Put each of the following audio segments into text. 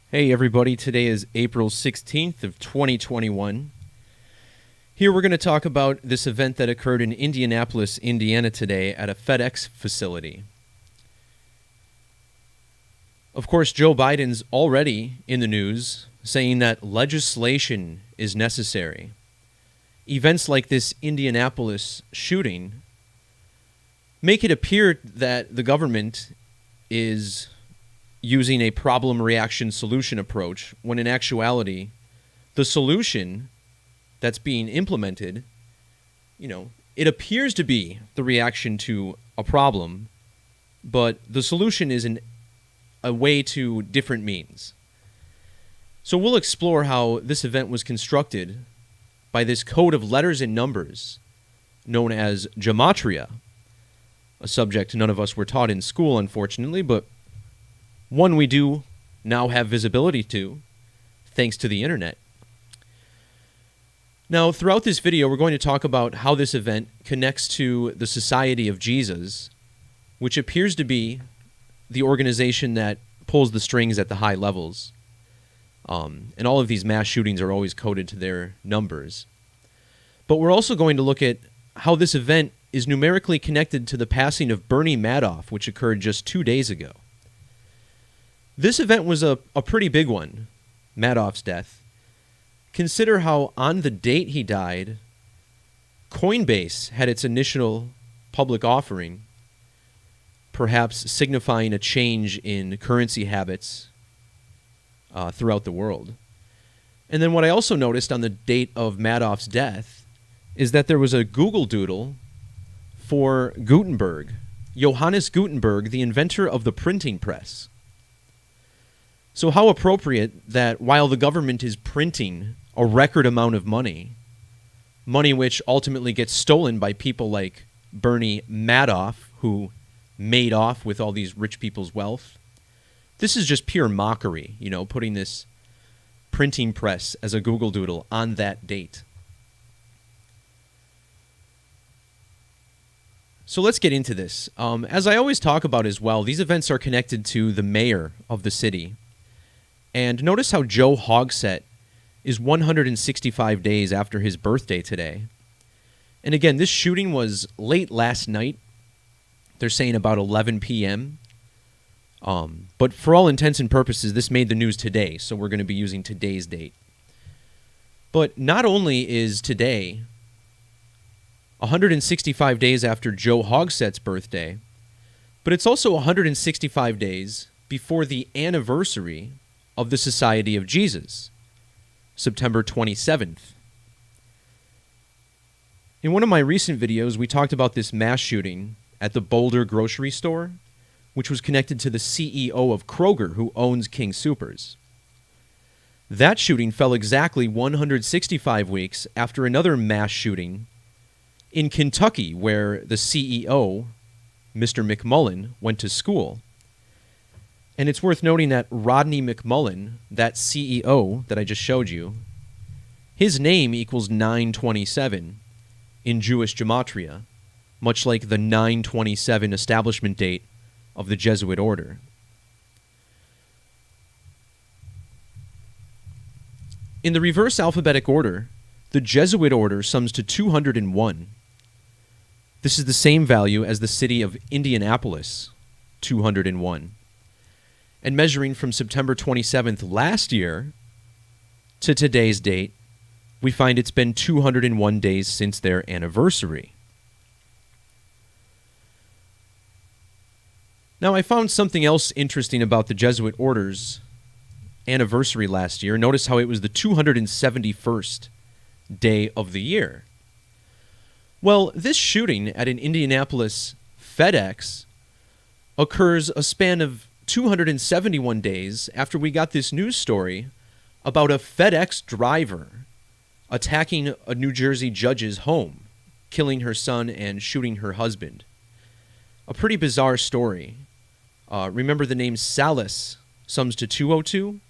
Hey everybody, today is April 16th of 2021. Here we're going to talk about this event that occurred in Indianapolis, Indiana today at a FedEx facility. Of course, Joe Biden's already in the news saying that legislation is necessary. Events like this Indianapolis shooting make it appear that the government is using a problem reaction solution approach, when in actuality, the solution that's being implemented, it appears to be the reaction to a problem, but the solution is a way to different means. So we'll explore how this event was constructed by this code of letters and numbers known as Gematria, a subject none of us were taught in school, unfortunately, but one we do now have visibility to, thanks to the internet. Now, throughout this video, we're going to talk about how this event connects to the Society of Jesus, which appears to be the organization that pulls the strings at the high levels. And all of these mass shootings are always coded to their numbers. But we're also going to look at how this event is numerically connected to the passing of Bernie Madoff, which occurred just 2 days ago. This event was a pretty big one, Madoff's death. Consider how on the date he died, Coinbase had its initial public offering, perhaps signifying a change in currency habits throughout the world. And then what I also noticed on the date of Madoff's death is that there was a Google Doodle for Gutenberg, Johannes Gutenberg, the inventor of the printing press. So how appropriate that while the government is printing a record amount of money which ultimately gets stolen by people like Bernie Madoff, who made off with all these rich people's wealth. This is just pure mockery, putting this printing press as a Google Doodle on that date. So let's get into this. As I always talk about as well, these events are connected to the mayor of the city. And notice how Joe Hogsett is 165 days after his birthday today. And again, this shooting was late last night. They're saying about 11 p.m. But for all intents and purposes, this made the news today, so we're going to be using today's date. But not only is today 165 days after Joe Hogsett's birthday, but it's also 165 days before the anniversary of the Society of Jesus, September 27th. In one of my recent videos, we talked about this mass shooting at the Boulder grocery store, which was connected to the CEO of Kroger, who owns King Soopers. That shooting fell exactly 165 weeks after another mass shooting in Kentucky, where the CEO, Mr. McMullen, went to school. And it's worth noting that Rodney McMullen, that CEO that I just showed you, his name equals 927 in Jewish Gematria, much like the 927 establishment date of the Jesuit order. In the reverse alphabetic order, the Jesuit order sums to 201. This is the same value as the city of Indianapolis, 201. And measuring from September 27th last year to today's date, we find it's been 201 days since their anniversary. Now, I found something else interesting about the Jesuit order's anniversary last year. Notice how it was the 271st day of the year. Well, this shooting at an Indianapolis FedEx occurs a span of 271 days after we got this news story about a FedEx driver attacking a New Jersey judge's home, killing her son and shooting her husband. A pretty bizarre story. Remember the name Salas sums to 202?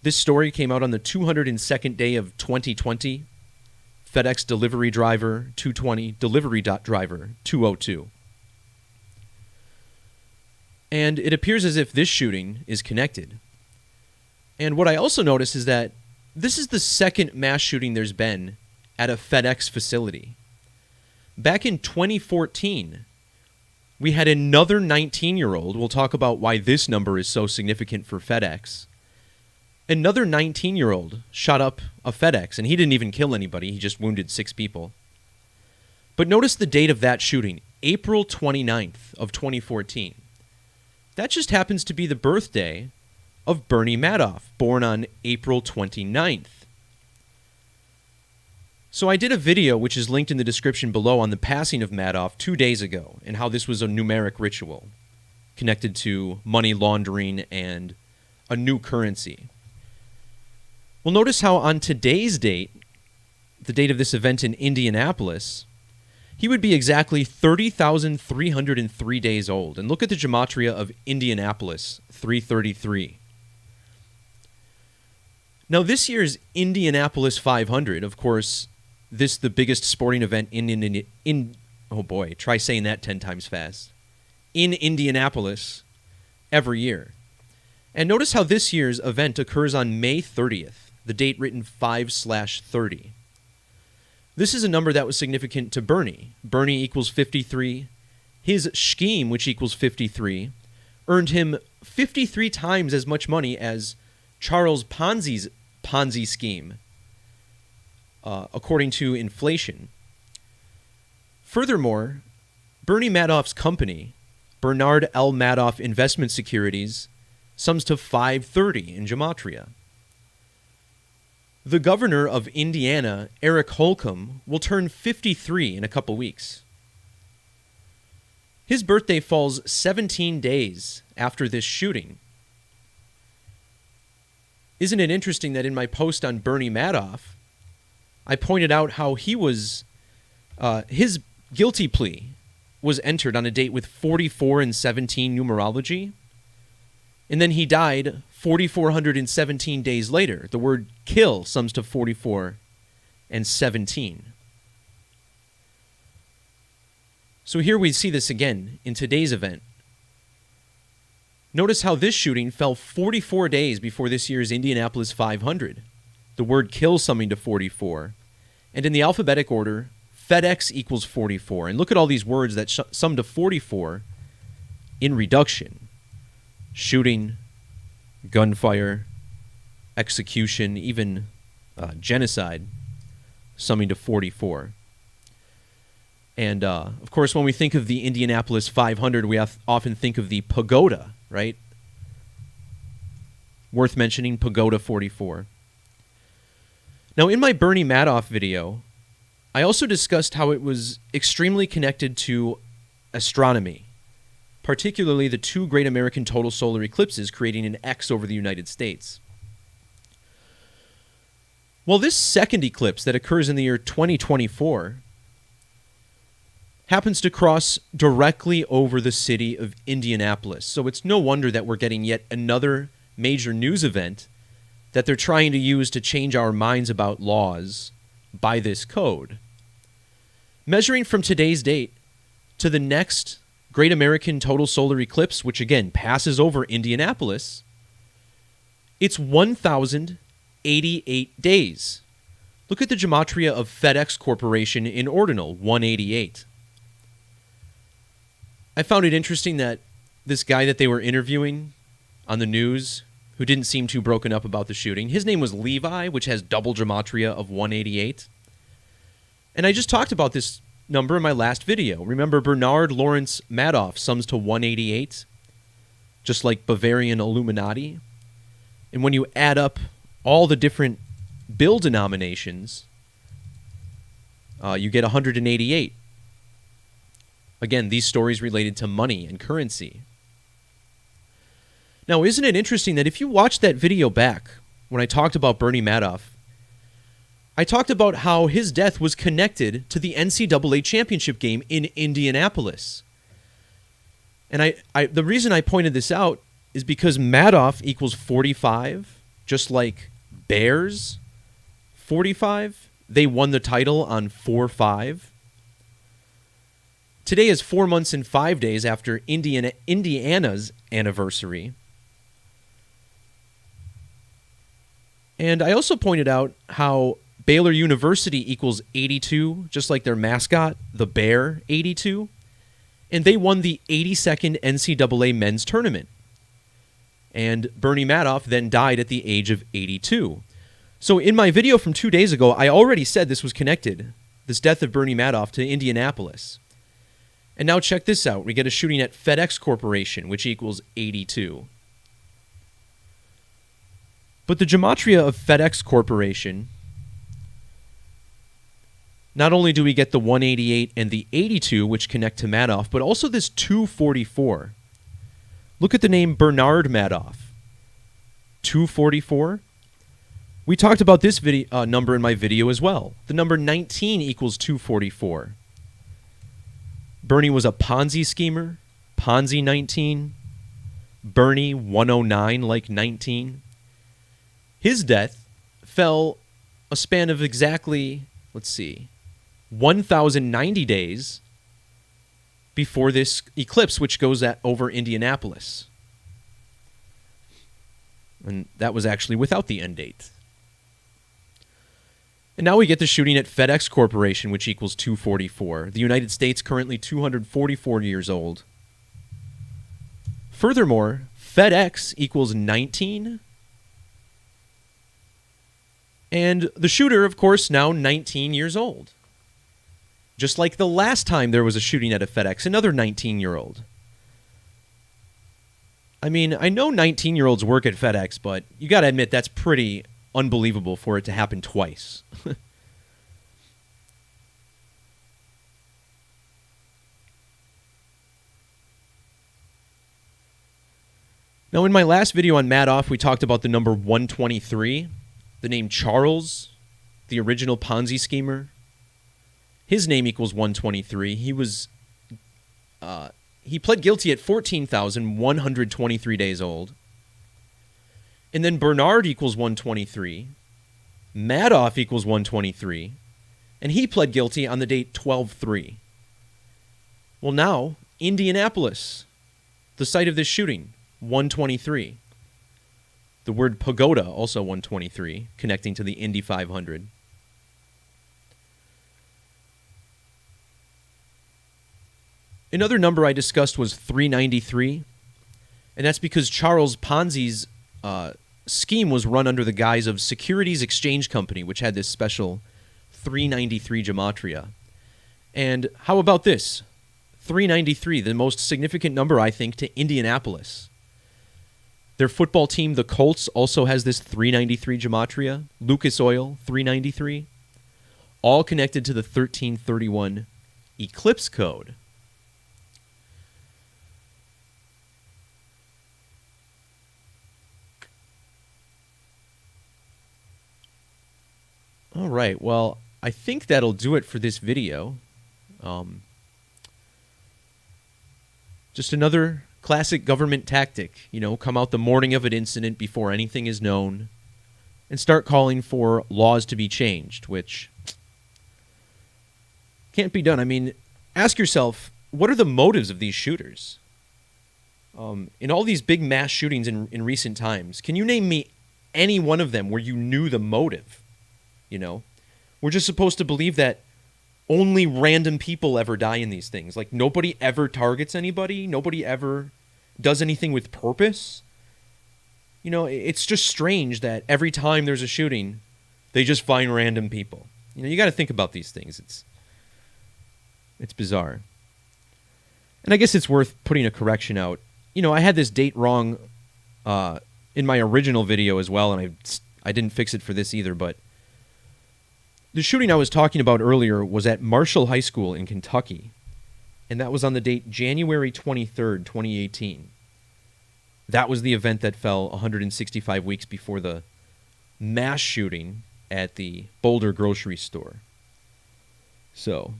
This story came out on the 202nd day of 2020. FedEx delivery driver 220, delivery driver 202. And it appears as if this shooting is connected. And what I also noticed is that this is the second mass shooting there's been at a FedEx facility. Back in 2014, we had another 19-year-old. We'll talk about why this number is so significant for FedEx. Another 19-year-old shot up a FedEx, and he didn't even kill anybody. He just wounded 6 people. But notice the date of that shooting, April 29th of 2014. That just happens to be the birthday of Bernie Madoff, born on April 29th. So I did a video, which is linked in the description below, on the passing of Madoff 2 days ago and how this was a numeric ritual connected to money laundering and a new currency. Well, notice how on today's date, the date of this event in Indianapolis, he would be exactly 30,303 days old. And look at the gematria of Indianapolis, 333. Now, this year's Indianapolis 500, of course, this the biggest sporting event oh boy, try saying that 10 times fast, in Indianapolis every year. And notice how this year's event occurs on May 30th, the date written 5/30. This is a number that was significant to Bernie. Bernie equals 53. His scheme, which equals 53, earned him 53 times as much money as Charles Ponzi's Ponzi scheme, according to inflation. Furthermore, Bernie Madoff's company, Bernard L. Madoff Investment Securities, sums to 530 in Gematria. The governor of Indiana, Eric Holcomb, will turn 53 in a couple weeks. His birthday falls 17 days after this shooting. Isn't it interesting that in my post on Bernie Madoff, I pointed out how he was, his guilty plea was entered on a date with 44 and 17 numerology, and then he died 4,417 days later. The word kill sums to 44 and 17. So here we see this again in today's event. Notice how this shooting fell 44 days before this year's Indianapolis 500. The word kill summing to 44. And in the alphabetic order, FedEx equals 44. And look at all these words that sum to 44 in reduction. Shooting, gunfire, execution, even genocide, summing to 44. And, of course, when we think of the Indianapolis 500, we often think of the pagoda, right? Worth mentioning, Pagoda 44. Now, in my Bernie Madoff video, I also discussed how it was extremely connected to astronomy, particularly the 2 great American total solar eclipses creating an X over the United States. Well, this second eclipse that occurs in the year 2024 happens to cross directly over the city of Indianapolis. So it's no wonder that we're getting yet another major news event that they're trying to use to change our minds about laws by this code. Measuring from today's date to the next Great American Total Solar Eclipse, which again passes over Indianapolis, it's 1,088 days. Look at the gematria of FedEx Corporation in ordinal, 188. I found it interesting that this guy that they were interviewing on the news, who didn't seem too broken up about the shooting, his name was Levi, which has double gematria of 188. And I just talked about this number in my last video. Remember, Bernard Lawrence Madoff sums to 188, just like Bavarian Illuminati. And when you add up all the different bill denominations, you get 188. Again, these stories related to money and currency. Now, isn't it interesting that if you watch that video back, when I talked about Bernie Madoff, I talked about how his death was connected to the NCAA championship game in Indianapolis. And the reason I pointed this out is because Madoff equals 45, just like Bears 45. They won the title on 4-5. Today is 4 months and 5 days after Indiana's anniversary. And I also pointed out how Baylor University equals 82, just like their mascot, the Bear 82. And they won the 82nd NCAA men's tournament. And Bernie Madoff then died at the age of 82. So in my video from 2 days ago, I already said this was connected, this death of Bernie Madoff, to Indianapolis. And now check this out. We get a shooting at FedEx Corporation, which equals 82. But the gematria of FedEx Corporation, not only do we get the 188 and the 82, which connect to Madoff, but also this 244. Look at the name Bernard Madoff. 244. We talked about this number in my video as well. The number 19 equals 244. Bernie was a Ponzi schemer. Ponzi 19. Bernie 109 like 19. His death fell a span of exactly, 1,090 days before this eclipse, which goes over Indianapolis. And that was actually without the end date. And now we get the shooting at FedEx Corporation, which equals 244. The United States currently 244 years old. Furthermore, FedEx equals 19. And the shooter, of course, now 19 years old. Just like the last time there was a shooting at a FedEx, another 19-year-old. I mean, I know 19-year-olds work at FedEx, but you got to admit that's pretty unbelievable for it to happen twice. Now, in my last video on Madoff, we talked about the number 123, the name Charles, the original Ponzi schemer. His name equals 123. He pled guilty at 14,123 days old. And then Bernard equals 123. Madoff equals 123. And he pled guilty on the date 12/3. Well, now, Indianapolis, the site of this shooting, 123. The word pagoda, also 123, connecting to the Indy 500. Another number I discussed was 393, and that's because Charles Ponzi's scheme was run under the guise of Securities Exchange Company, which had this special 393 gematria. And how about this? 393, the most significant number, I think, to Indianapolis. Their football team, the Colts, also has this 393 gematria. Lucas Oil, 393. All connected to the 1331 eclipse code. All right, well, I think that'll do it for this video. Just another classic government tactic, come out the morning of an incident before anything is known and start calling for laws to be changed, which can't be done. I mean, ask yourself, what are the motives of these shooters? In all these big mass shootings in recent times, can you name me any one of them where you knew the motive? We're just supposed to believe that only random people ever die in these things. Like, nobody ever targets anybody. Nobody ever does anything with purpose. It's just strange that every time there's a shooting, they just find random people. You got to think about these things. It's bizarre. And I guess it's worth putting a correction out. I had this date wrong in my original video as well, and I didn't fix it for this either, but the shooting I was talking about earlier was at Marshall High School in Kentucky, and that was on the date January 23rd, 2018. That was the event that fell 165 weeks before the mass shooting at the Boulder grocery store. So,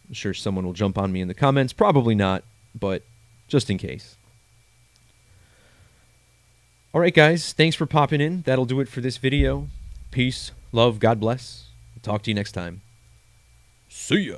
I'm sure someone will jump on me in the comments. Probably not, but just in case. All right, guys, thanks for popping in. That'll do it for this video. Peace, love, God bless. Talk to you next time. See ya.